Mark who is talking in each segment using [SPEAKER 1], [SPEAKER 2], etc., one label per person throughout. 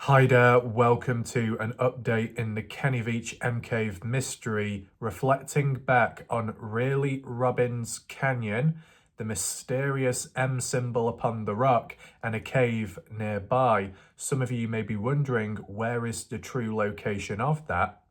[SPEAKER 1] Hi there, welcome to an update in the Kenny Veach M Cave mystery, reflecting back on Really Robbins Canyon, the mysterious M symbol upon the rock, and a cave nearby. Some of you may be wondering, where is the true location of that?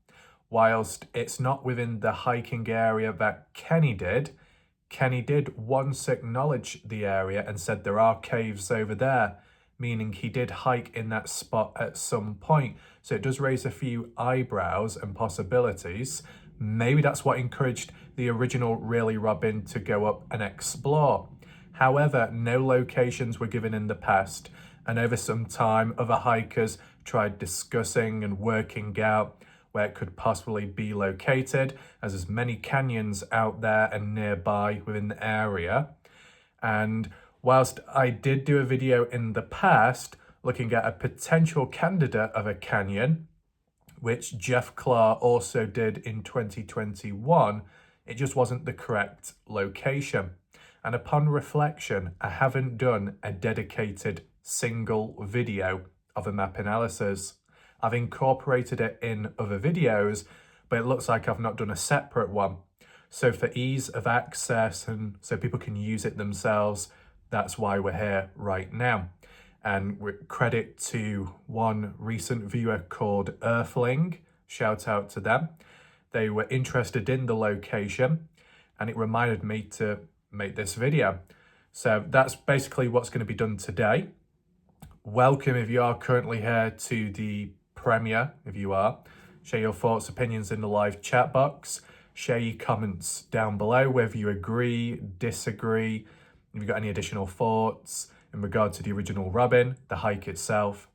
[SPEAKER 1] Whilst it's not within the hiking area that Kenny did once acknowledge the area and said there are caves over there, meaning he did hike in that spot at some point. So it does raise a few eyebrows and possibilities. Maybe that's what encouraged the original Really Robin to go up and explore. However, no locations were given in the past, and over some time, other hikers tried discussing and working out where it could possibly be located, as there's many canyons out there and nearby within the area. And whilst I did do a video in the past looking at a potential candidate of a canyon, which Jeff Clark also did in 2021, it just wasn't the correct location. And upon reflection, I haven't done a dedicated single video of a map analysis. I've incorporated it in other videos, but it looks like I've not done a separate one. So for ease of access and so people can use it themselves, that's why we're here right now. And with credit to one recent viewer called Earthling, shout out to them. They were interested in the location and it reminded me to make this video. So that's basically what's going to be done today. Welcome if you are currently here to the premiere, if you are. Share your thoughts, opinions in the live chat box. Share your comments down below, whether you agree, disagree, if you've got any additional thoughts in regard to the original Robin, the hike itself.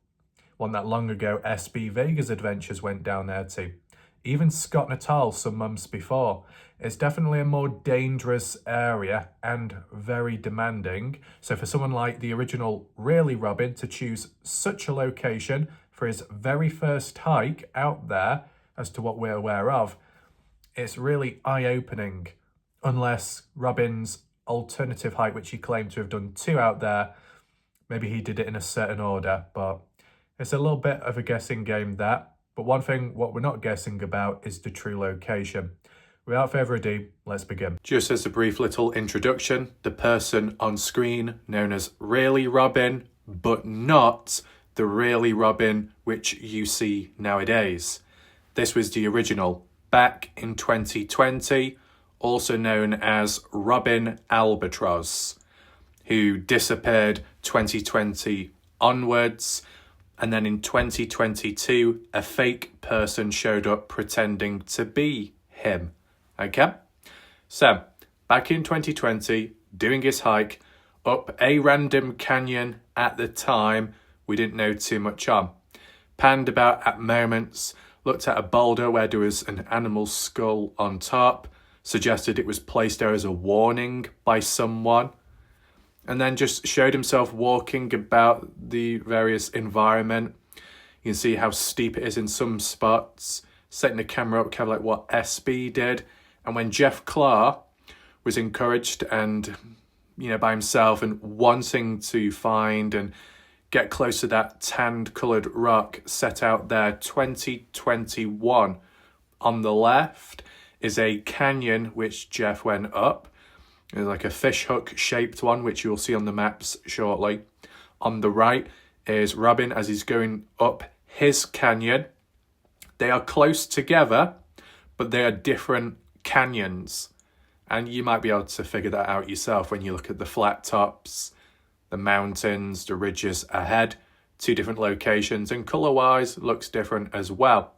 [SPEAKER 1] One that long ago SB Vegas Adventures went down there too. Even Scott Natal some months before. It's definitely a more dangerous area and very demanding. So for someone like the original Really Robin to choose such a location for his very first hike out there, as to what we're aware of, it's really eye-opening. Unless Robin's alternative hike, which he claimed to have done 2 out there, maybe he did it in a certain order, but it's a little bit of a guessing game, that. But one thing, what we're not guessing about is the true location. Without further ado, let's begin. Just as a brief little introduction, the person on screen known as Really Robin, but not the Really Robin which you see nowadays. This was the original back in 2020, also known as Robin Albatross, who disappeared 2020 onwards. And then in 2022, a fake person showed up pretending to be him. Okay? So, back in 2020, doing his hike up a random canyon at the time we didn't know too much on. Panned about at moments, looked at a boulder where there was an animal skull on top, suggested it was placed there as a warning by someone, and then just showed himself walking about the various environment. You can see how steep it is in some spots, setting the camera up kind of like what SB did. And when Jeff Clark was encouraged and, by himself and wanting to find and get close to that tanned coloured rock set out there, 2021, on the left is a canyon which Jeff went up. It's like a fishhook shaped one, which you'll see on the maps shortly. On the right is Robin as he's going up his canyon. They are close together, but they are different canyons. And you might be able to figure that out yourself when you look at the flat tops, the mountains, the ridges ahead. 2 different locations, and colour-wise looks different as well.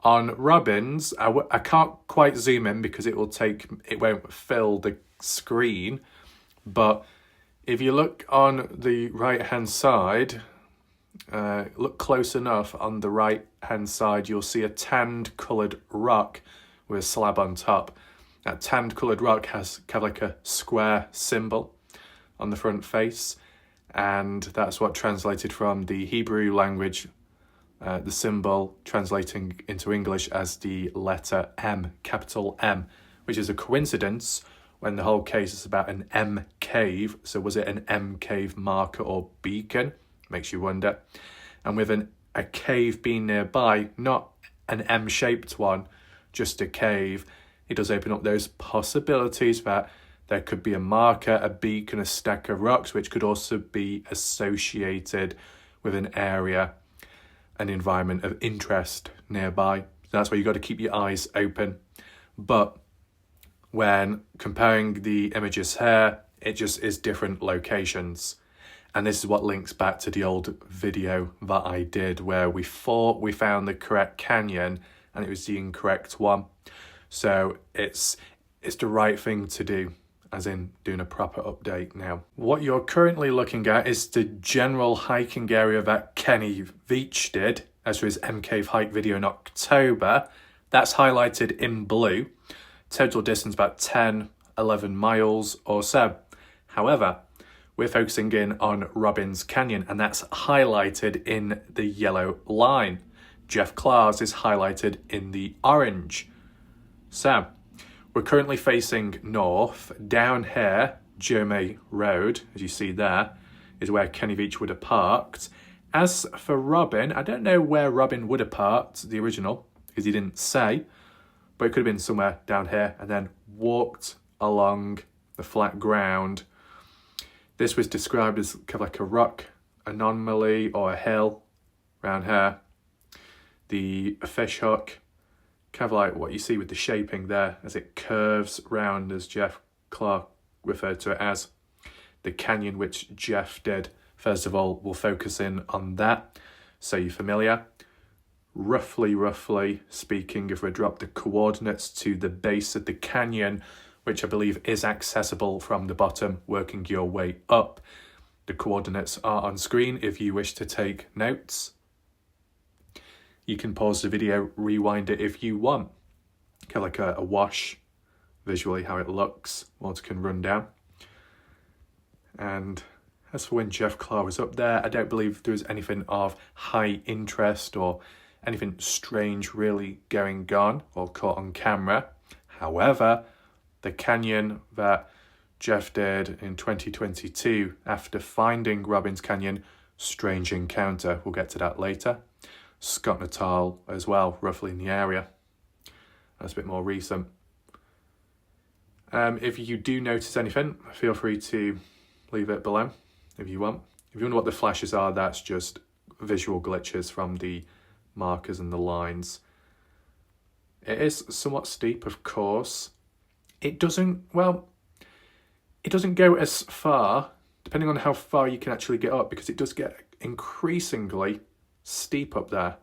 [SPEAKER 1] On Robin's, I can't quite zoom in because it won't fill the screen, but if you look on the right hand side, look close enough on the right hand side, you'll see a tanned coloured rock with a slab on top. That tanned coloured rock has kind of like a square symbol on the front face, and that's what translated from the Hebrew language, the symbol translating into English as the letter M, capital M, which is a coincidence when the whole case is about an M cave. So was it an M cave marker or beacon? Makes you wonder. And with an a cave being nearby, not an M-shaped one, just a cave, it does open up those possibilities that there could be a marker, a beacon, a stack of rocks, which could also be associated with an area, an environment of interest nearby. So that's why you've got to keep your eyes open. But when comparing the images here, it just is different locations. And this is what links back to the old video that I did where we thought we found the correct canyon and it was the incorrect one. So it's the right thing to do, as in doing a proper update now. What you're currently looking at is the general hiking area that Kenny Veach did as for his M Cave hike video in October. That's highlighted in blue. Total distance about 10, 11 miles or so. However, we're focusing in on Robbins Canyon, and that's highlighted in the yellow line. Jeff Clark's is highlighted in the orange. So, we're currently facing north. Down here, Jeremy Road, as you see there, is where Kenny Veach would have parked. As for Robin, I don't know where Robin would have parked, the original, because he didn't say, but it could have been somewhere down here and then walked along the flat ground. This was described as kind of like a rock anomaly or a hill around here. The fish hook, kind of like what you see with the shaping there as it curves round, as Jeff Clark referred to it as. The canyon, which Jeff did. First of all, we'll focus in on that so you're familiar. Roughly speaking, if we drop the coordinates to the base of the canyon, which I believe is accessible from the bottom, working your way up. The coordinates are on screen if you wish to take notes. You can pause the video, rewind it if you want. Kind of like a wash, visually how it looks, water can run down. And as for when Jeff Clark was up there, I don't believe there was anything of high interest or anything strange really going on or caught on camera. However, the canyon that Jeff did in 2022 after finding Robbins Canyon, strange encounter. We'll get to that later. Scott Natal as well, roughly in the area. That's a bit more recent. If you do notice anything, feel free to leave it below if you want. If you wonder what the flashes are, that's just visual glitches from the markers and the lines. It is somewhat steep, of course. It doesn't go as far, depending on how far you can actually get up, because it does get increasingly steep up there.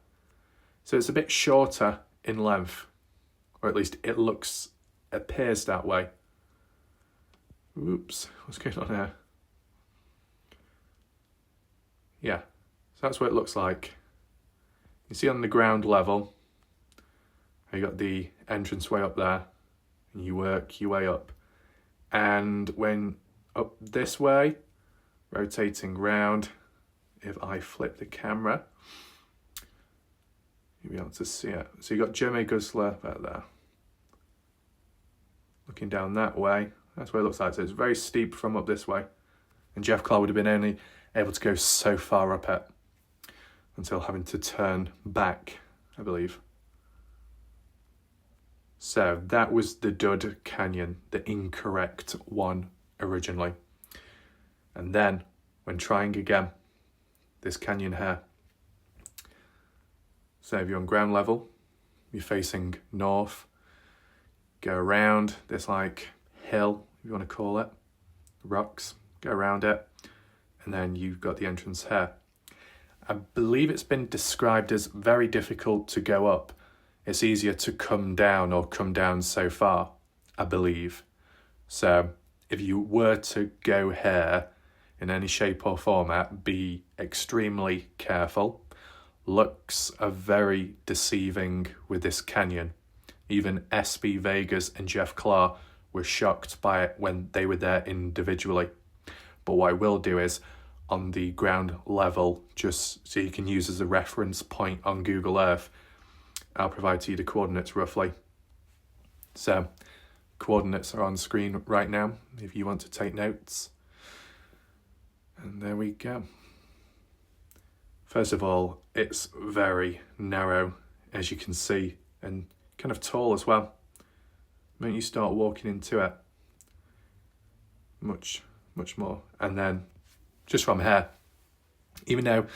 [SPEAKER 1] So it's a bit shorter in length, or at least it appears that way. Oops, what's going on here? Yeah, so that's what it looks like. You see on the ground level, you got the entranceway up there, and you work your way up. And when up this way, rotating round, if I flip the camera, you'll be able to see it. So you got Jeremy Gusler back there. Looking down that way, that's what it looks like. So it's very steep from up this way. And Jeff Clark would have been only able to go so far up it until having to turn back, I believe. So that was the dud canyon, the incorrect one originally. And then when trying again, this canyon here. So if you're on ground level, you're facing north, go around this like hill, if you want to call it, rocks, go around it, and then you've got the entrance here. I believe it's been described as very difficult to go up. It's easier to come down or come down so far, I believe. So if you were to go here in any shape or format, be extremely careful. Looks are very deceiving with this canyon. Even SB Vegas and Jeff Clark were shocked by it when they were there individually. But what I will do is, on the ground level, just so you can use as a reference point on Google Earth, I'll provide to you the coordinates roughly. So, coordinates are on screen right now if you want to take notes. And there we go. First of all, it's very narrow, as you can see, and kind of tall as well. When you start walking into it, much more. And then just from here, even though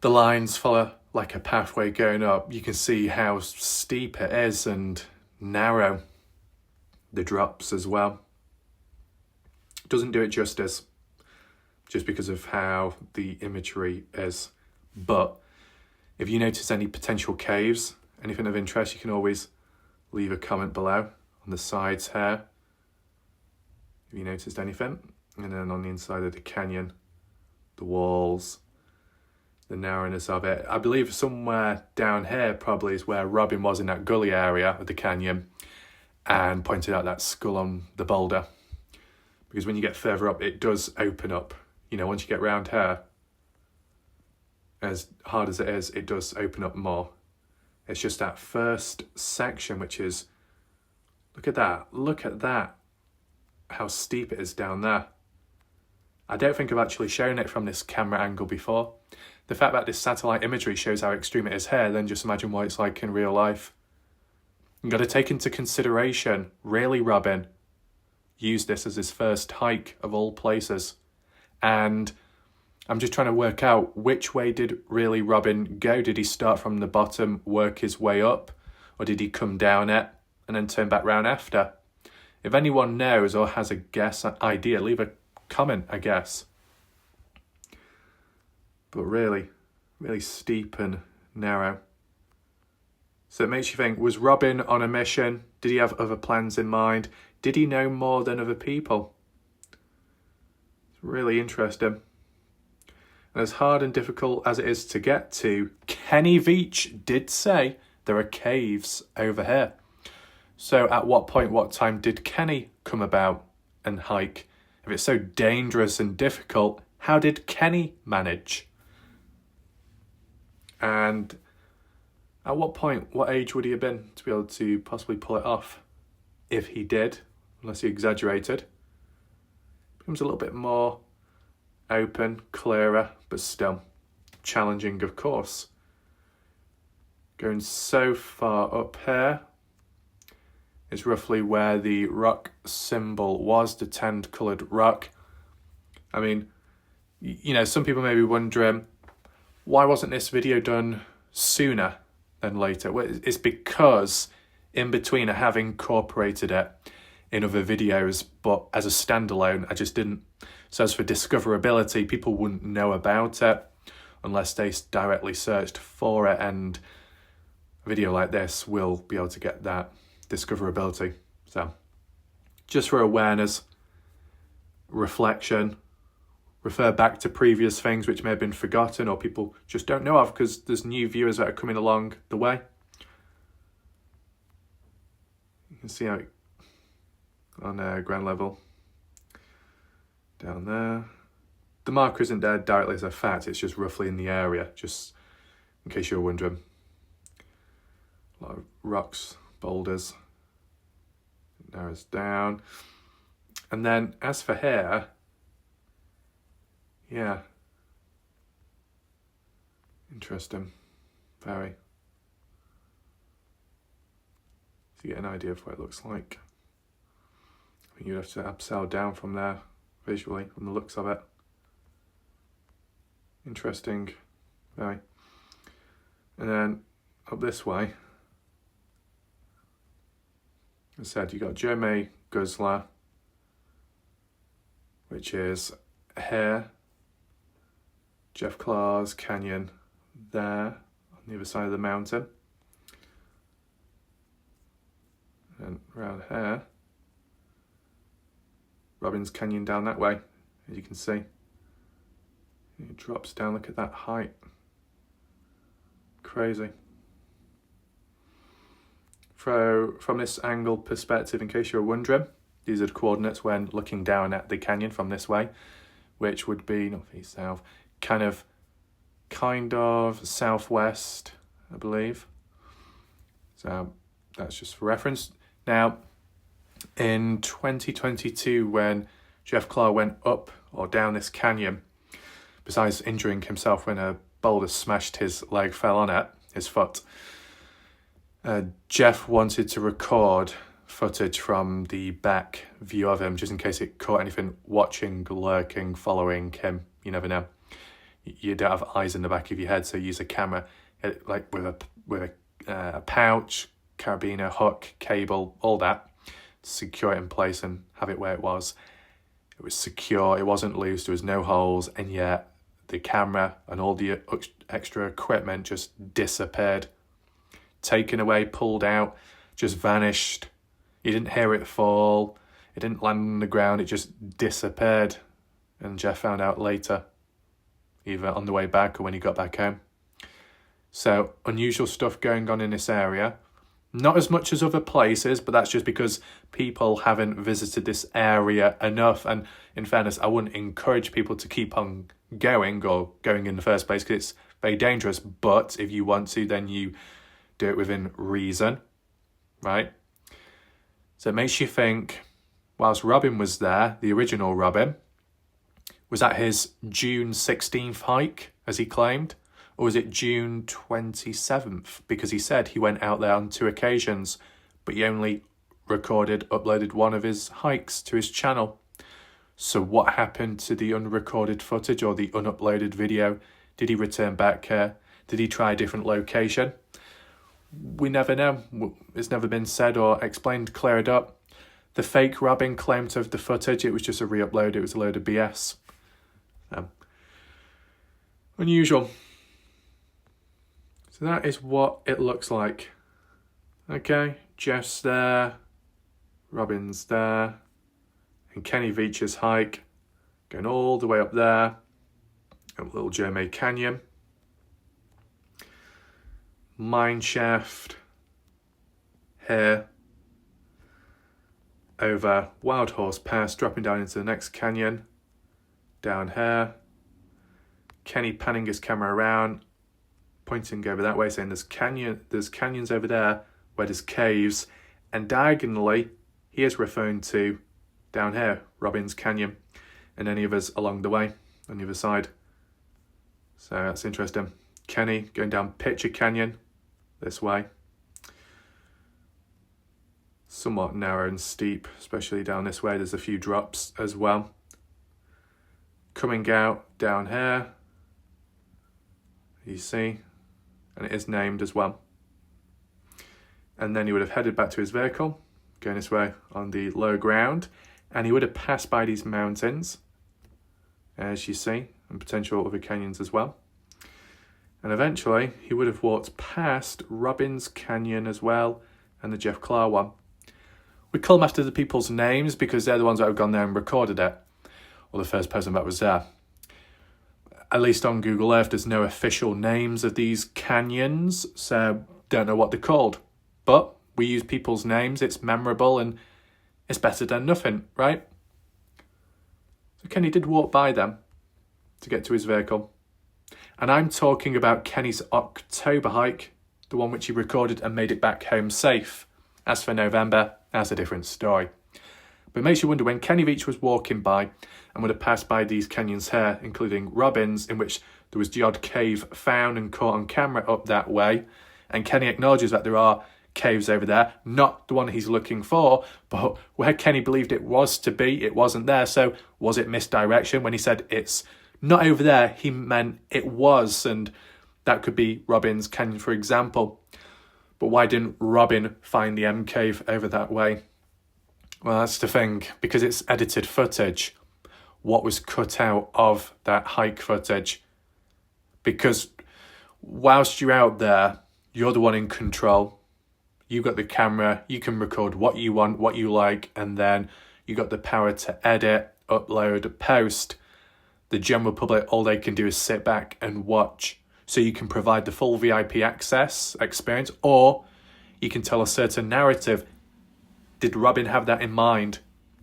[SPEAKER 1] the lines follow like a pathway going up, you can see how steep it is and narrow. The drops as well. Doesn't do it justice, just because of how the imagery is. But if you notice any potential caves, anything of interest, you can always leave a comment below on the sides here if you noticed anything. And then on the inside of the canyon, the walls, the narrowness of it. I believe somewhere down here probably is where Robin was in that gully area of the canyon and pointed out that skull on the boulder. Because when you get further up, it does open up. You know, once you get round here, as hard as it is, it does open up more. It's just that first section, which is, look at that, how steep it is down there. I don't think I've actually shown it from this camera angle before. The fact that this satellite imagery shows how extreme it is here, then just imagine what it's like in real life. You've got to take into consideration, really, Robin used this as his first hike of all places. And I'm just trying to work out, which way did really Robin go? Did he start from the bottom, work his way up? Or did he come down it and then turn back round after? If anyone knows or has a guess, idea, leave a comment, I guess. But really steep and narrow. So it makes you think, was Robin on a mission? Did he have other plans in mind? Did he know more than other people? It's really interesting. And as hard and difficult as it is to get to, Kenny Veach did say there are caves over here. So at what point, what time did Kenny come about and hike? If it's so dangerous and difficult, how did Kenny manage? And at what point, what age would he have been to be able to possibly pull it off? If he did, unless he exaggerated. It becomes a little bit more open, clearer, but still challenging, of course. Going so far up here is roughly where the rock symbol was, the tanned-coloured rock. I mean, you know, some people may be wondering, why wasn't this video done sooner than later? Well, it's because in between I have incorporated it in other videos, but as a standalone, I just didn't. So as for discoverability, people wouldn't know about it unless they directly searched for it, and a video like this will be able to get that discoverability. So just for awareness, reflection, refer back to previous things which may have been forgotten or people just don't know of because there's new viewers that are coming along the way. You can see how it, on ground level, down there. The marker isn't there directly as a fact, it's just roughly in the area, just in case you're wondering. A lot of rocks, boulders, narrows down. And then as for here, yeah, interesting, very. So you get an idea of what it looks like. I think you'd have to upsell down from there, visually, from the looks of it. Interesting, very. And then up this way, as I said, you got Jeremy Guzla, which is here. Jeff Clark's Canyon there on the other side of the mountain. And around here, Robin's Canyon down that way, as you can see. It drops down, look at that height. Crazy. So from this angle perspective, in case you're wondering, these are the coordinates when looking down at the canyon from this way, which would be northeast, south, kind of southwest, I believe. So that's just for reference. Now, in 2022, when Jeff Clark went up or down this canyon, besides injuring himself when a boulder smashed his leg, fell on it, his foot. Jeff wanted to record footage from the back view of him, just in case it caught anything watching, lurking, following him. You never know. You don't have eyes in the back of your head, so use a camera, like with a pouch, carabiner, hook, cable, all that, to secure it in place and have it where it was. It was secure, it wasn't loose, there was no holes, and yet the camera and all the extra equipment just disappeared. Taken away, pulled out, just vanished. You didn't hear it fall, it didn't land on the ground, it just disappeared. And Jeff found out later, either on the way back or when he got back home. So, unusual stuff going on in this area. Not as much as other places, but that's just because people haven't visited this area enough. And in fairness, I wouldn't encourage people to keep on going or going in the first place because it's very dangerous. But if you want to, then you do it within reason, right? So it makes you think, whilst Robin was there, the original Robin, was that his June 16th hike, as he claimed? Or was it June 27th? Because he said he went out there on 2 occasions, but he only uploaded one of his hikes to his channel. So what happened to the unrecorded footage or the unuploaded video? Did he return back here? Did he try a different location? We never know. It's never been said or explained, cleared up. The fake Robin claimed to have the footage. It was just a re-upload. It was a load of BS. Unusual. So that is what it looks like. Okay, Jeff's there, Robin's there, and Kenny Veach's hike, going all the way up there, at Little Jeremy Canyon. Mine shaft here, over Wild Horse Pass, dropping down into the next canyon, down here. Kenny panning his camera around, pointing over that way, saying there's canyons over there where there's caves, and diagonally he is referring to down here, Robin's Canyon, and any others along the way on the other side. So that's interesting. Kenny going down Pitcher Canyon this way. Somewhat narrow and steep, especially down this way. There's a few drops as well. Coming out down here, you see, and it is named as well. And then he would have headed back to his vehicle, going this way on the low ground, and he would have passed by these mountains, as you see, and potential other canyons as well. And eventually, he would have walked past Robin's Canyon as well, and the Jeff Clark one. We call them after the people's names because they're the ones that have gone there and recorded it, or the first person that was there. At least on Google Earth, there's no official names of these canyons, so don't know what they're called. But we use people's names, it's memorable, and it's better than nothing, right? So Kenny did walk by them to get to his vehicle. And I'm talking about Kenny's October hike, the one which he recorded and made it back home safe. As for November, that's a different story. But it makes you wonder when Kenny Veach was walking by and would have passed by these canyons here, including Robin's, in which there was the odd cave found and caught on camera up that way. And Kenny acknowledges that there are caves over there, not the one he's looking for, but where Kenny believed it was to be, it wasn't there. So was it misdirection? When he said it's not over there, he meant it was, and that could be Robin's Canyon, for example. But why didn't Robin find the M cave over that way? Well, that's the thing, because it's edited footage. What was cut out of that hike footage? Because whilst you're out there, you're the one in control. You've got the camera, you can record what you want, what you like, and then you got the power to edit, upload, post. The general public, all they can do is sit back and watch. So you can provide the full VIP access experience, or you can tell a certain narrative. Did Robin have that in mind?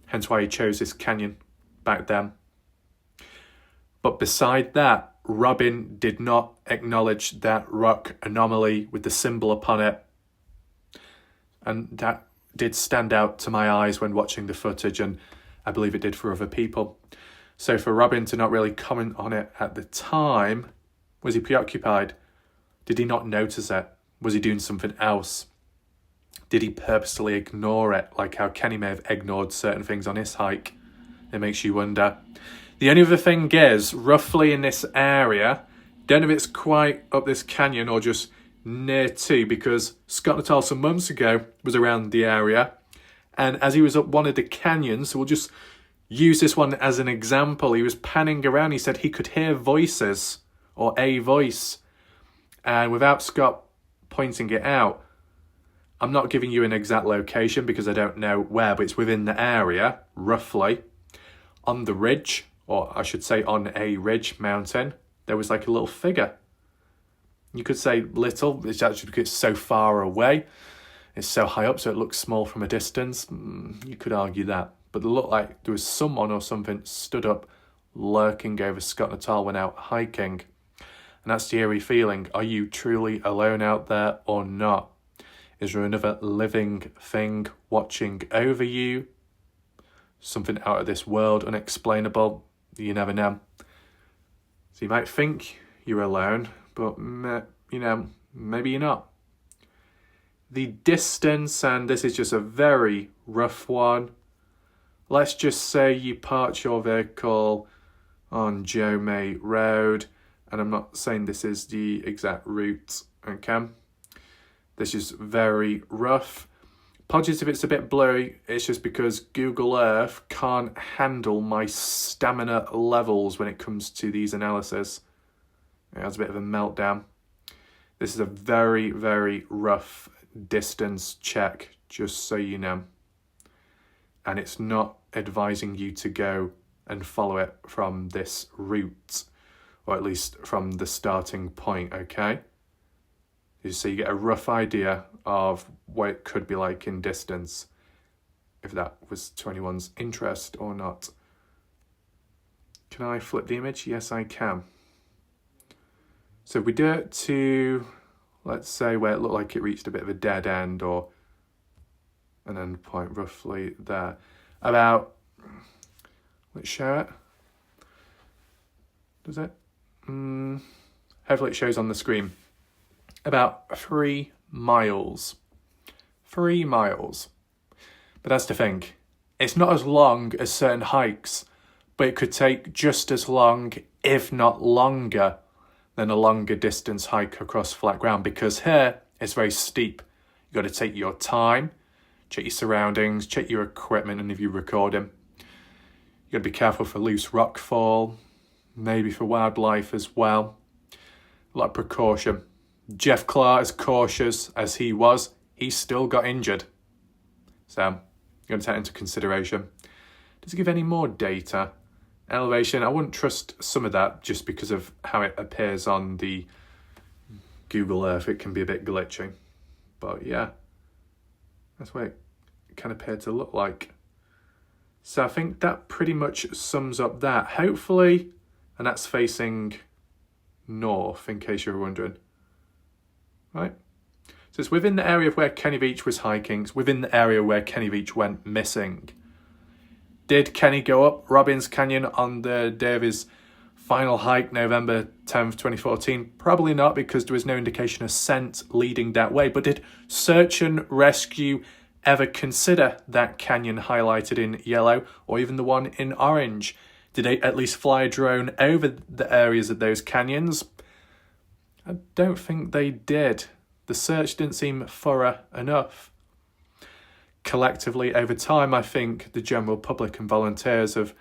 [SPEAKER 1] Hence why he chose this canyon back then. But beside that, Robin did not acknowledge that rock anomaly with the symbol upon it. And that did stand out to my eyes when watching the footage, and I believe it did for other people. So for Robin to not really comment on it at the time Was he preoccupied? Did he not notice it? Was he doing something else? Did he purposely ignore it, like how Kenny may have ignored certain things on his hike? It makes you wonder. The only other thing is, roughly in this area, don't know if it's quite up this canyon or just near to, because Scott Natal some months ago was around the area, and as he was up one of the canyons, so we'll just use this one as an example, he was panning around, he said he could hear voices, or a voice, and without Scott pointing it out, I'm not giving you an exact location because I don't know where, but it's within the area, roughly. On the ridge, or I should say on a ridge mountain, there was like a little figure. You could say little, it's actually because it's so far away. It's so high up, so it looks small from a distance. You could argue that. But it looked like there was someone or something stood up, lurking over Scott Natal when out hiking. And that's the eerie feeling. Are you truly alone out there or not? Is there another living thing watching over you? Something out of this world, unexplainable? You never know. So you might think you're alone, but, maybe you're not. The distance, and this is just a very rough one. Let's just say you parked your vehicle on Joe May Road, and I'm not saying this is the exact route, okay? This is very rough. Apologies if it's a bit blurry, it's just because Google Earth can't handle my stamina levels when it comes to these analyses. It has a bit of a meltdown. This is a very, very rough distance check, just so you know. And it's not advising you to go and follow it from this route, or at least from the starting point, okay? So you get a rough idea of what it could be like in distance, if that was to anyone's interest or not. Can I flip the image? Yes, I can. So if we do it to, let's say, where it looked like it reached a bit of a dead end or an end point roughly there. About, let's show it. Does it? Hopefully it shows on the screen. About 3 miles. 3 miles. But that's the thing. It's not as long as certain hikes, but it could take just as long, if not longer, than a longer distance hike across flat ground, because here it's very steep. You've got to take your time, check your surroundings, check your equipment, and if you're recording. You've got to be careful for loose rock fall, maybe for wildlife as well. A lot of precaution. Jeff Clark, as cautious as he was, he still got injured. So, you're going to take into consideration. Does it give any more data? Elevation, I wouldn't trust some of that just because of how it appears on the Google Earth. It can be a bit glitchy. But yeah, that's what it can appear to look like. So I think that pretty much sums up that. Hopefully, and that's facing north, in case you're wondering. Right? So it's within the area of where Kenny Veach was hiking. It's within the area where Kenny Veach went missing. Did Kenny go up Robbins Canyon on the day of his final hike, November 10th, 2014? Probably not, because there was no indication of scent leading that way. But did search and rescue ever consider that canyon highlighted in yellow, or even the one in orange? Did they at least fly a drone over the areas of those canyons? I don't think they did. The search didn't seem thorough enough. Collectively, over time, I think the general public and volunteers have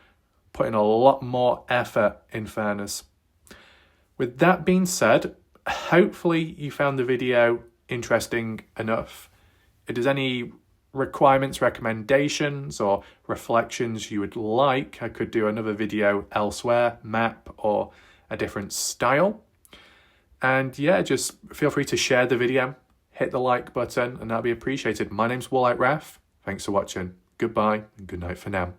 [SPEAKER 1] put in a lot more effort, in fairness. With that being said, hopefully you found the video interesting enough. If there's any requirements, recommendations, or reflections you would like, I could do another video elsewhere, map, or a different style. And yeah, just feel free to share the video, hit the like button, and that'll be appreciated. My name's Wallite Raf. Thanks for watching. Goodbye and good night for now.